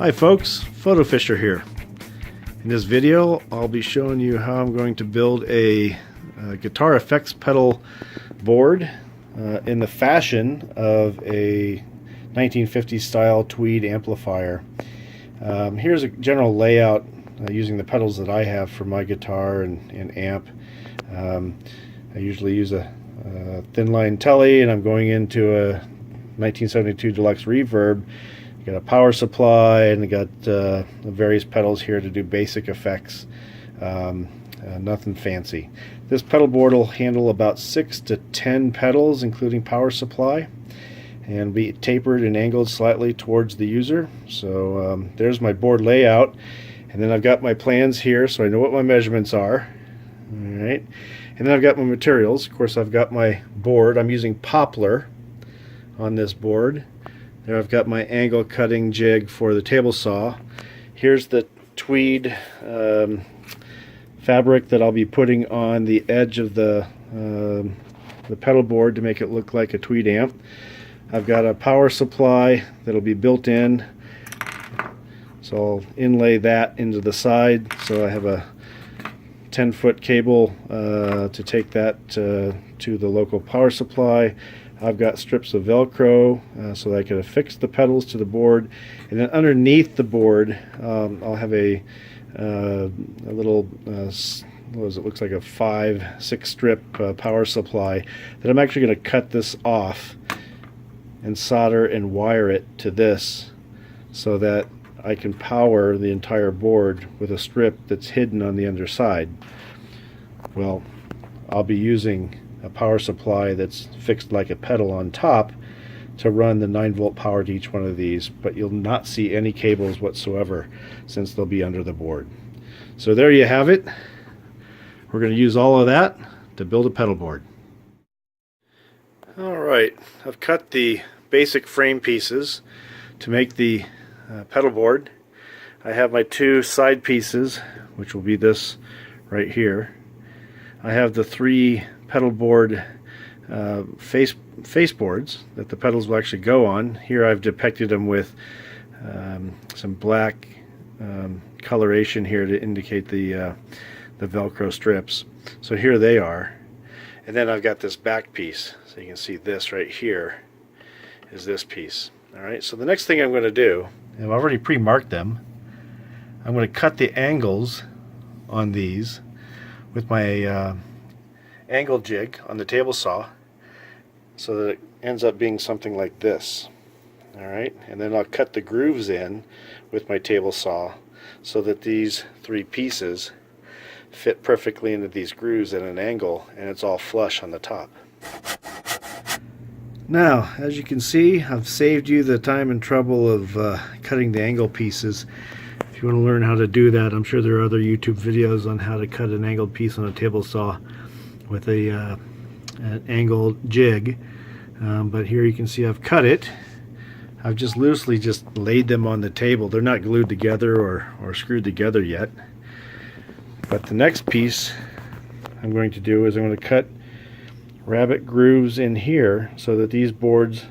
Hi folks, Photo Fisher here. In this video I'll be showing you how I'm going to build a guitar effects pedal board in the fashion of a 1950s style Tweed amplifier. Here's a general layout using the pedals that I have for my guitar and amp. I usually use a thin line telly, and I'm going into a 1972 Deluxe reverb. Got a power supply, and I got various pedals here to do basic effects. Nothing fancy. This pedal board will handle about 6 to 10 pedals, including power supply, and be tapered and angled slightly towards the user. So there's my board layout, and then I've got my plans here, so I know what my measurements are. All right, and then I've got my materials. Of course, I've got my board. I'm using poplar on this board. There I've got my angle cutting jig for the table saw. Here's the tweed fabric that I'll be putting on the edge of the pedal board to make it look like a tweed amp. I've got a power supply that'll be built in, so I'll inlay that into the side. So I have a 10-foot cable to take that to the local power supply. I've got strips of Velcro so that I can affix the pedals to the board, and then underneath the board I'll have a little what is it? Looks like a 5-6 strip power supply that I'm actually going to cut this off and solder and wire it to this so that I can power the entire board with a strip that's hidden on the underside. Well, I'll be using a power supply that's fixed like a pedal on top to run the 9-volt power to each one of these, but you'll not see any cables whatsoever since they'll be under the board. So there you have it. We're going to use all of that to build a pedal board. Alright, I've cut the basic frame pieces to make the pedal board. I have my 2 side pieces, which will be this right here. I have the 3 pedal board face boards that the pedals will actually go on. Here I've depicted them with some black coloration here to indicate the Velcro strips. So here they are. And then I've got this back piece. So you can see this right here is this piece. Alright, so the next thing I'm going to do, and I've already pre-marked them, I'm going to cut the angles on these with my angle jig on the table saw so that it ends up being something like this. Alright, and then I'll cut the grooves in with my table saw so that these 3 pieces fit perfectly into these grooves at an angle, and it's all flush on the top. Now, as you can see, I've saved you the time and trouble of cutting the angle pieces. If you want to learn how to do that, I'm sure there are other YouTube videos on how to cut an angled piece on a table saw with an angled jig, but here you can see I've cut it. I've just loosely laid them on the table. They're not glued together or screwed together yet. But the next piece I'm going to do is I'm going to cut rabbit grooves in here so that these boards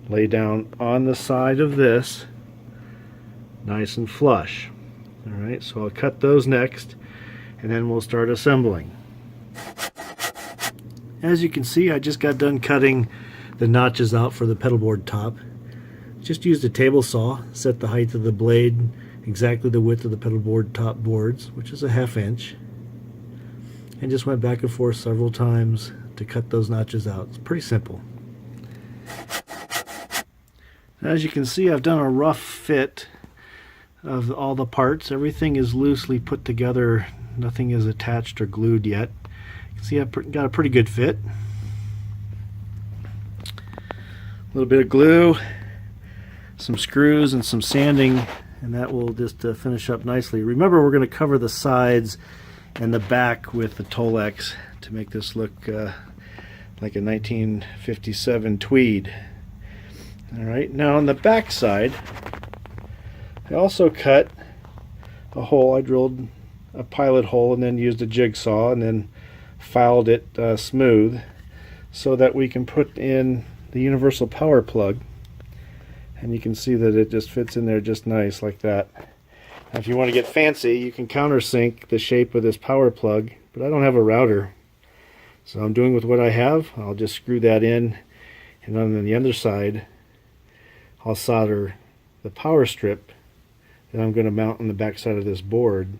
lay down on the side of this nice and flush. Alright, so I'll cut those next, and then we'll start assembling. As you can see, I just got done cutting the notches out for the pedal board top. Just used a table saw, set the height of the blade exactly the width of the pedal board top boards, which is a 1/2 inch, and just went back and forth several times to cut those notches out. It's pretty simple. As you can see, I've done a rough fit of all the parts. Everything is loosely put together. Nothing is attached or glued yet. You can see I've got a pretty good fit. A little bit of glue, some screws, and some sanding, and that will just finish up nicely. Remember, we're going to cover the sides and the back with the Tolex to make this look like a 1957 Tweed. Alright, now on the back side, I also cut a hole. I drilled a pilot hole and then used a jigsaw and then filed it smooth so that we can put in the universal power plug and you can see that it just fits in there just nice like that. Now, if you want to get fancy, you can countersink the shape of this power plug, but I don't have a router, so I'm doing with what I have. I'll just screw that in, and on the other side I'll solder the power strip that I'm going to mount on the back side of this board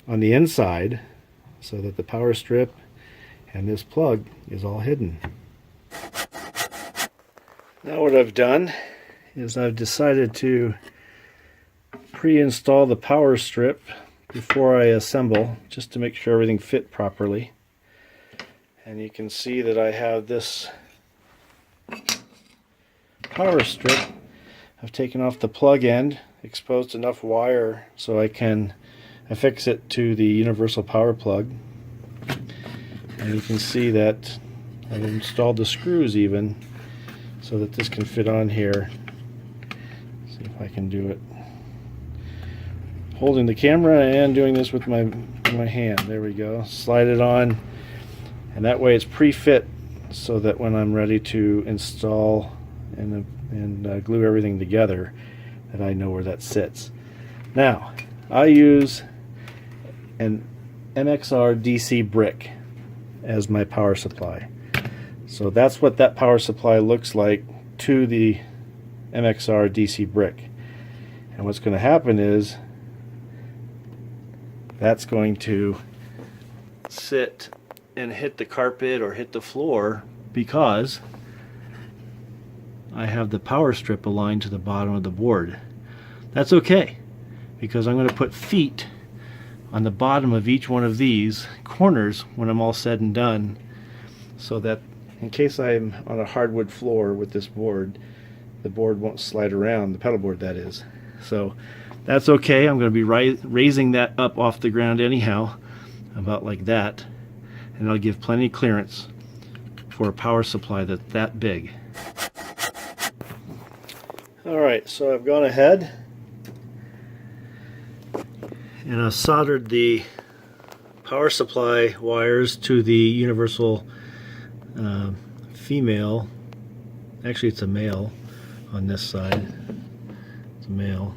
on the inside, so that the power strip and this plug is all hidden. Now what I've done is I've decided to pre-install the power strip before I assemble, just to make sure everything fit properly. And you can see that I have this power strip. I've taken off the plug end, exposed enough wire so I can affix it to the universal power plug. And you can see that I've installed the screws even so that this can fit on here. See if I can do it holding the camera and doing this with my hand. There we go. Slide it on, and that way it's pre-fit so that when I'm ready to install and glue everything together, that I know where that sits. Now, I use an MXR DC brick as my power supply. So that's what that power supply looks like to the MXR DC brick. And what's going to happen is that's going to sit and hit the carpet or hit the floor because I have the power strip aligned to the bottom of the board. That's okay, because I'm going to put feet on the bottom of each one of these corners when I'm all said and done, so that in case I'm on a hardwood floor with this board, the board won't slide around, the pedal board that is. So that's okay. I'm going to be raising that up off the ground anyhow, about like that, and I'll give plenty of clearance for a power supply that's that big. Alright, so I've gone ahead and I've soldered the power supply wires to the universal female, actually it's a male on this side, it's a male,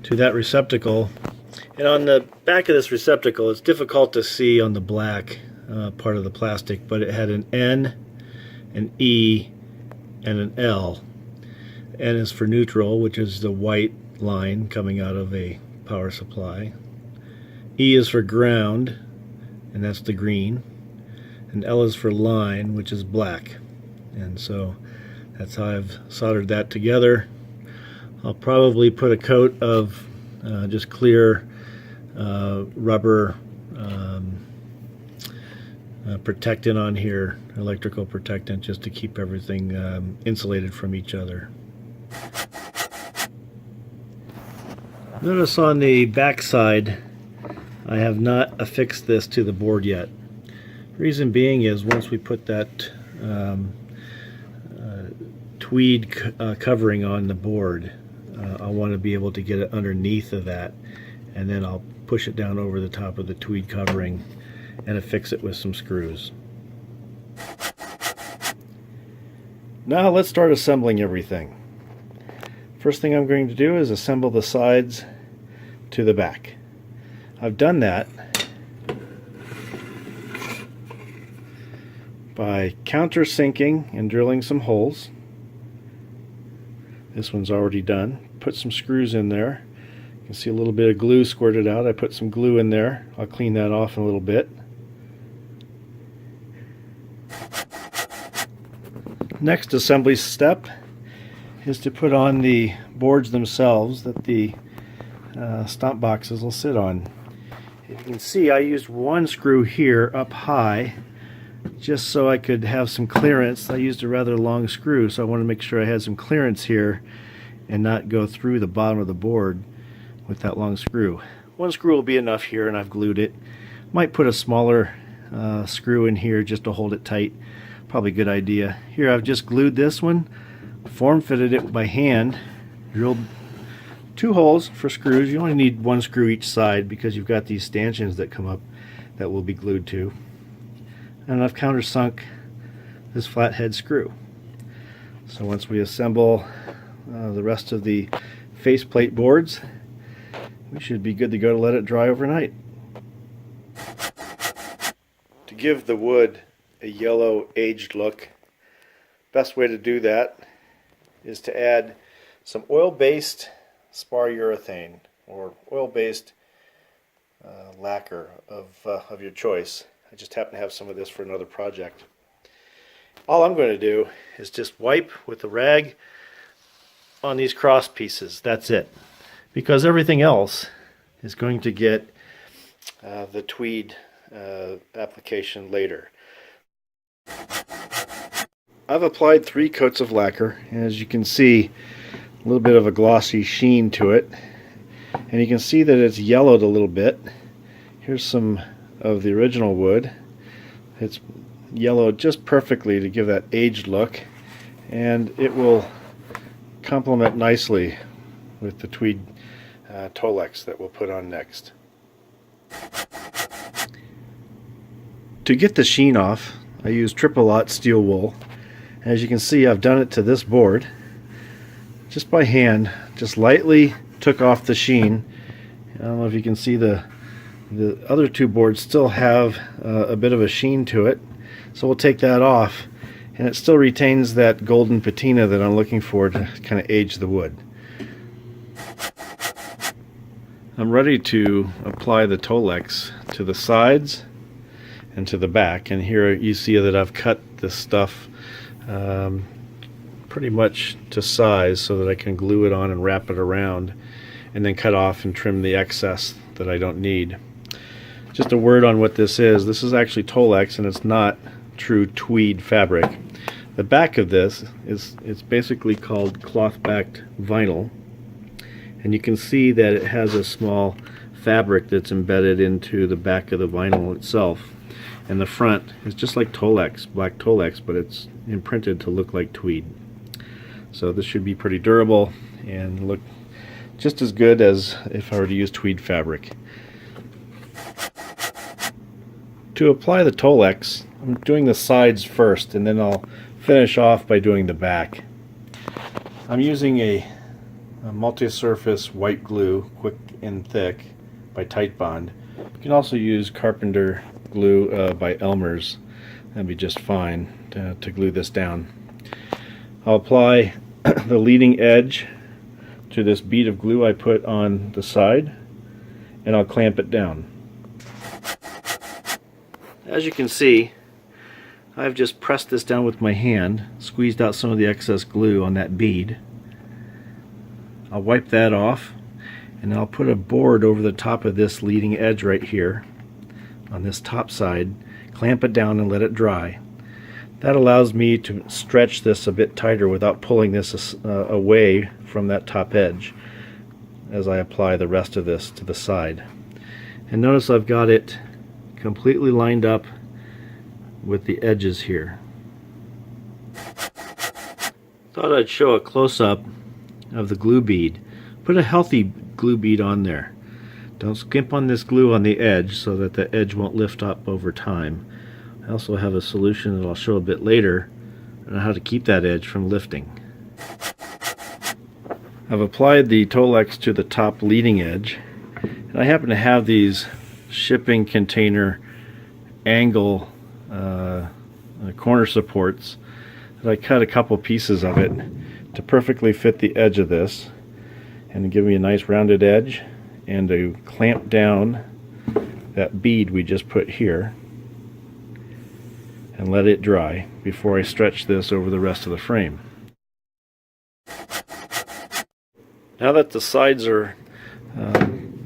to that receptacle. And on the back of this receptacle, it's difficult to see on the black part of the plastic, but it had an N, an E, and an L. N is for neutral, which is the white line coming out of a power supply. E is for ground, and that's the green. And L is for line, which is black. And so that's how I've soldered that together. I'll probably put a coat of just clear rubber protectant on here, electrical protectant, just to keep everything insulated from each other. Notice on the back side I have not affixed this to the board yet. Reason being is once we put that tweed covering on the board, I want to be able to get it underneath of that, and then I'll push it down over the top of the tweed covering and affix it with some screws. Now let's start assembling everything. First thing I'm going to do is assemble the sides to the back. I've done that by countersinking and drilling some holes. This one's already done. Put some screws in there. You can see a little bit of glue squirted out. I put some glue in there. I'll clean that off in a little bit. Next assembly step is to put on the boards themselves that the stomp boxes will sit on. You can see I used one screw here up high just so I could have some clearance. I used a rather long screw, so I wanted to make sure I had some clearance here and not go through the bottom of the board with that long screw. One screw will be enough here, and I've glued it. Might put a smaller screw in here just to hold it tight. Probably a good idea. Here I've just glued this one, form fitted it by hand, drilled 2 holes for screws. You only need 1 screw each side because you've got these stanchions that come up that will be glued to. And I've countersunk this flathead screw. So once we assemble the rest of the faceplate boards, we should be good to go to let it dry overnight. To give the wood a yellow aged look, best way to do that is to add some oil-based spar urethane or oil-based lacquer of your choice. I just happen to have some of this for another project. All I'm going to do is just wipe with a rag on these cross pieces. That's it. Because everything else is going to get the Tweed application later. I've applied 3 coats of lacquer, and as you can see, a little bit of a glossy sheen to it. And you can see that it's yellowed a little bit. Here's some of the original wood. It's yellowed just perfectly to give that aged look, and it will complement nicely with the Tweed Tolex that we'll put on next. To get the sheen off, I use triple-aught steel wool. As you can see, I've done it to this board just by hand, just lightly took off the sheen. I don't know if you can see the other 2 boards still have a bit of a sheen to it, so we'll take that off, and it still retains that golden patina that I'm looking for to kind of age the wood. I'm ready to apply the Tolex to the sides and to the back, and here you see that I've cut this stuff pretty much to size so that I can glue it on and wrap it around, and then cut off and trim the excess that I don't need. Just a word on what this is. This is actually Tolex, and it's not true tweed fabric. The back of this it's basically called cloth-backed vinyl, and you can see that it has a small fabric that's embedded into the back of the vinyl itself. And the front is just like Tolex, black Tolex, but it's imprinted to look like tweed. So this should be pretty durable and look just as good as if I were to use tweed fabric. To apply the Tolex, I'm doing the sides first, and then I'll finish off by doing the back. I'm using a multi-surface white glue, quick and thick, by Tite Bond. You can also use Carpenter glue by Elmer's. That'd be just fine to glue this down. I'll apply the leading edge to this bead of glue I put on the side, and I'll clamp it down. As you can see, I've just pressed this down with my hand, squeezed out some of the excess glue on that bead. I'll wipe that off, and I'll put a board over the top of this leading edge right here on this top side, clamp it down and let it dry. That allows me to stretch this a bit tighter without pulling this away from that top edge as I apply the rest of this to the side. And notice I've got it completely lined up with the edges here. Thought I'd show a close-up of the glue bead. Put a healthy glue bead on there. Don't skimp on this glue on the edge so that the edge won't lift up over time. I also have a solution that I'll show a bit later on how to keep that edge from lifting. I've applied the Tolex to the top leading edge, and I happen to have these shipping container angle corner supports that I cut a couple pieces of it to perfectly fit the edge of this and to give me a nice rounded edge, and to clamp down that bead we just put here and let it dry before I stretch this over the rest of the frame. Now that the sides are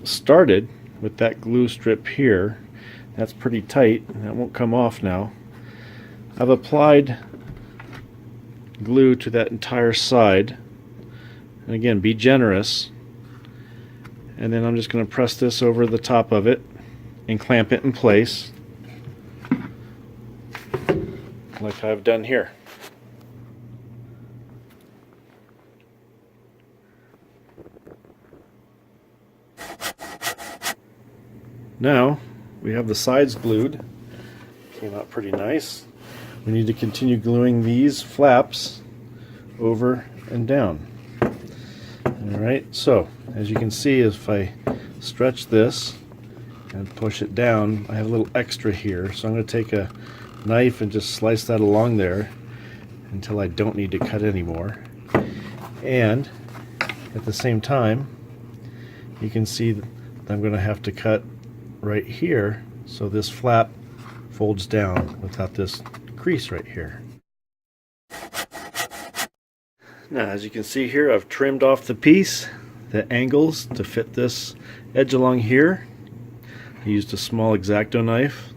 started with that glue strip here, that's pretty tight, that won't come off now. I've applied glue to that entire side, and again, be generous, and then I'm just going to press this over the top of it and clamp it in place like I've done here. Now we have the sides glued. Came out pretty nice. We need to continue gluing these flaps over and down. Alright, so as you can see, if I stretch this and push it down, I have a little extra here, so I'm going to take a knife and just slice that along there until I don't need to cut anymore. And at the same time, you can see that I'm going to have to cut right here so this flap folds down without this crease right here. Now, as you can see here, I've trimmed off the piece, the angles to fit this edge along here. I used a small X-Acto knife,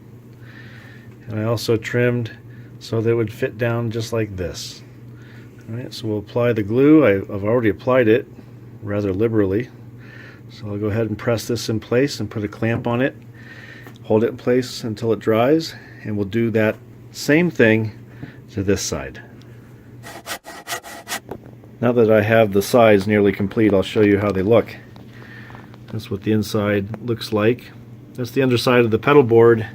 and I also trimmed so that it would fit down just like this. Alright, so we'll apply the glue. I've already applied it rather liberally, so I'll go ahead and press this in place and put a clamp on it, hold it in place until it dries, and we'll do that same thing to this side. Now that I have the sides nearly complete, I'll show you how they look. That's what the inside looks like. That's the underside of the pedal board,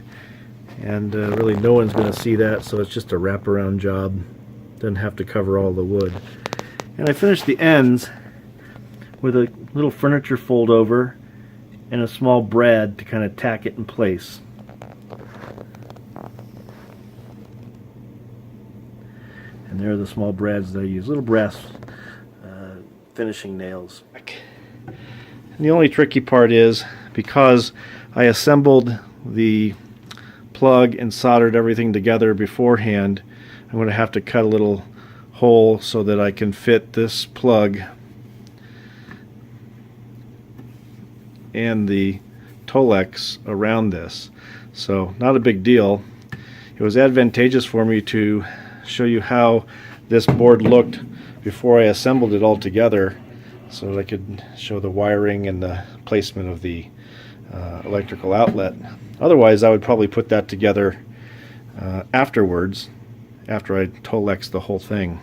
and really no one's going to see that, so it's just a wraparound job. Doesn't have to cover all the wood. And I finished the ends with a little furniture fold over and a small brad to kind of tack it in place. And there are the small brads that I use, little brass finishing nails. And the only tricky part is, because I assembled the plug and soldered everything together beforehand, I'm going to have to cut a little hole so that I can fit this plug and the Tolex around this. So not a big deal. It was advantageous for me to show you how this board looked before I assembled it all together, so that I could show the wiring and the placement of the electrical outlet. Otherwise, I would probably put that together afterwards, after I Tolex the whole thing.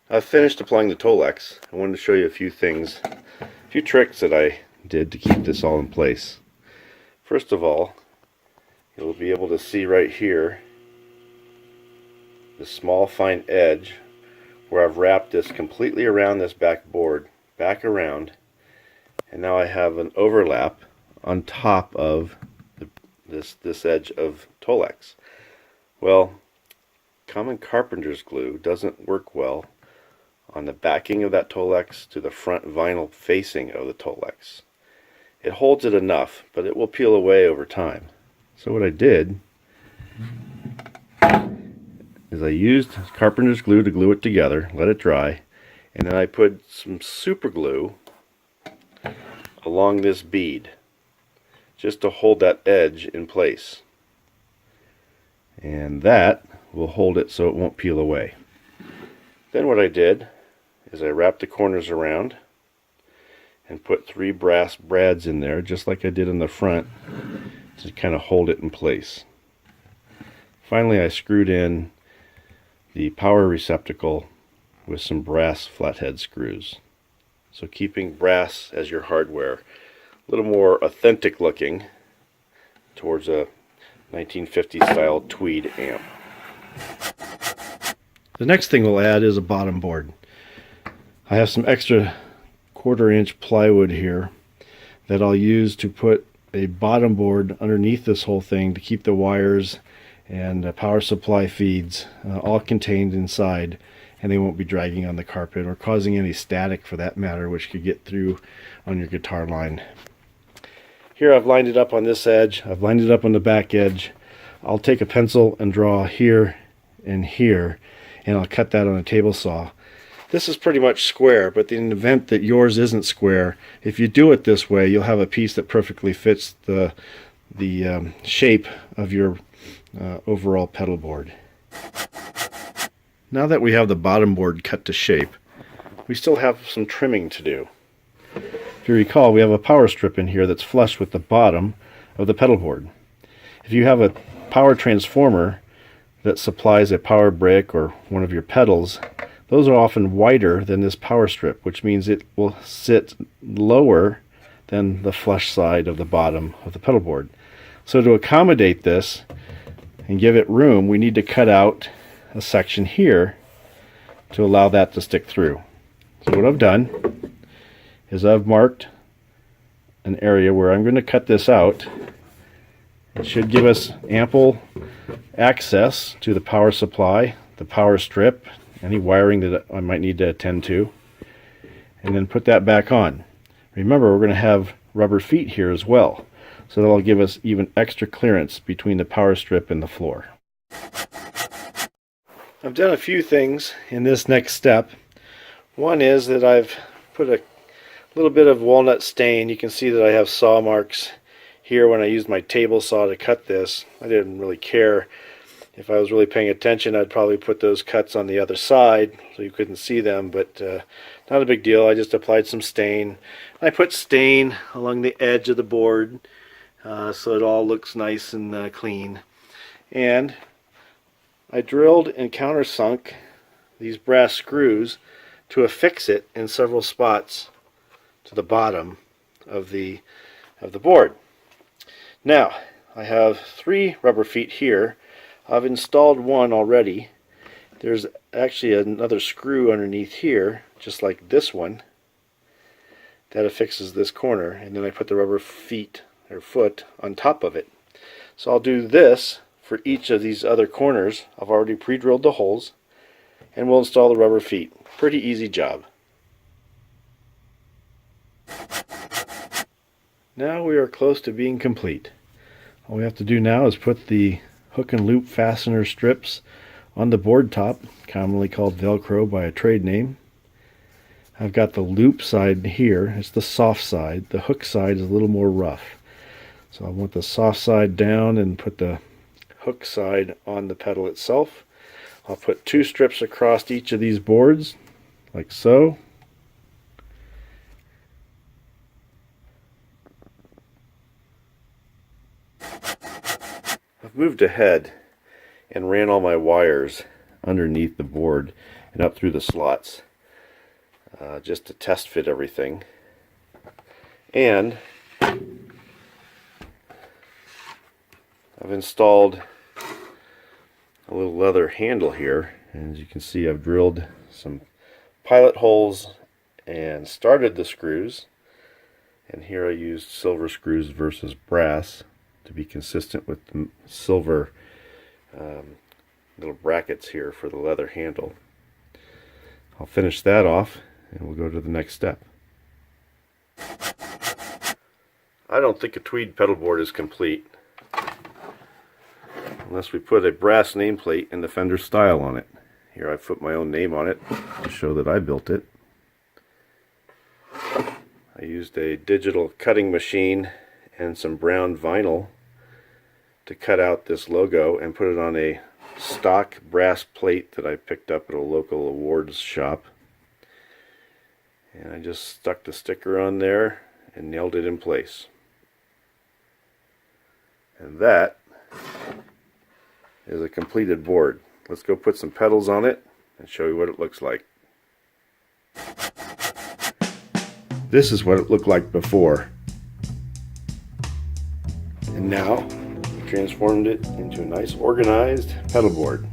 I've finished applying the Tolex. I wanted to show you a few things, a few tricks that I did to keep this all in place. First of all, you'll be able to see right here the small fine edge where I've wrapped this completely around this back board, back around, and now I have an overlap on top of this edge of Tolex. Well, common carpenter's glue doesn't work well on the backing of that Tolex to the front vinyl facing of the Tolex. It holds it enough, but it will peel away over time. So what I did is I used carpenter's glue to glue it together, let it dry, and then I put some super glue along this bead just to hold that edge in place. And that will hold it so it won't peel away. Then what I did is I wrapped the corners around and put 3 brass brads in there, just like I did in the front, to kind of hold it in place. Finally, I screwed in the power receptacle with some brass flathead screws. So keeping brass as your hardware, a little more authentic looking towards a 1950s style Tweed amp. The next thing we'll add is a bottom board. I have some extra 1/4 inch plywood here that I'll use to put a bottom board underneath this whole thing to keep the wires and power supply feeds all contained inside, and they won't be dragging on the carpet or causing any static for that matter, which could get through on your guitar line. Here I've lined it up on this edge, I've lined it up on the back edge. I'll take a pencil and draw here and here, and I'll cut that on a table saw. This is pretty much square, but in the event that yours isn't square, if you do it this way, you'll have a piece that perfectly fits the shape of your overall pedal board. Now that we have the bottom board cut to shape, we still have some trimming to do. If you recall, we have a power strip in here that's flush with the bottom of the pedal board. If you have a power transformer that supplies a power brick or one of your pedals, those are often wider than this power strip, which means it will sit lower than the flush side of the bottom of the pedal board. So to accommodate this and give it room, we need to cut out a section here to allow that to stick through. So what I've done is I've marked an area where I'm going to cut this out. It should give us ample access to the power supply, the power strip, any wiring that I might need to attend to, and then put that back on. Remember, we're going to have rubber feet here as well, so that'll give us even extra clearance between the power strip and the floor. I've done a few things in this next step. One is that I've put a little bit of walnut stain. You can see that I have saw marks here when I used my table saw to cut this. I didn't really care. If I was really paying attention, I'd probably put those cuts on the other side so you couldn't see them, but not a big deal. I just applied some stain. I put stain along the edge of the board so it all looks nice and clean. And I drilled and countersunk these brass screws to affix it in several spots to the bottom of the board. Now, I have 3 rubber feet here. I've installed one already. There's actually another screw underneath here, just like this one, that affixes this corner, and then I put the rubber feet or foot on top of it. So I'll do this for each of these other corners. I've already pre-drilled the holes, and we'll install the rubber feet. Pretty easy job. Now we are close to being complete. All we have to do now is put the hook and loop fastener strips on the board top, commonly called Velcro by a trade name. I've got the loop side here. It's the soft side. The hook side is a little more rough. So I want the soft side down and put the hook side on the pedal itself. I'll put 2 strips across each of these boards, like so. I've moved ahead and ran all my wires underneath the board and up through the slots just to test fit everything. And I've installed a little leather handle here, and as you can see, I've drilled some pilot holes and started the screws, and here I used silver screws versus brass to be consistent with the silver little brackets here for the leather handle. I'll finish that off and we'll go to the next step. I don't think a Tweed pedal board is complete unless we put a brass nameplate and the Fender-Style on it. Here I've put my own name on it to show that I built it. I used a digital cutting machine and some brown vinyl to cut out this logo and put it on a stock brass plate that I picked up at a local awards shop. And I just stuck the sticker on there and nailed it in place. And that is a completed board. Let's go put some pedals on it and show you what it looks like. This is what it looked like before. And now, we transformed it into a nice organized pedal board.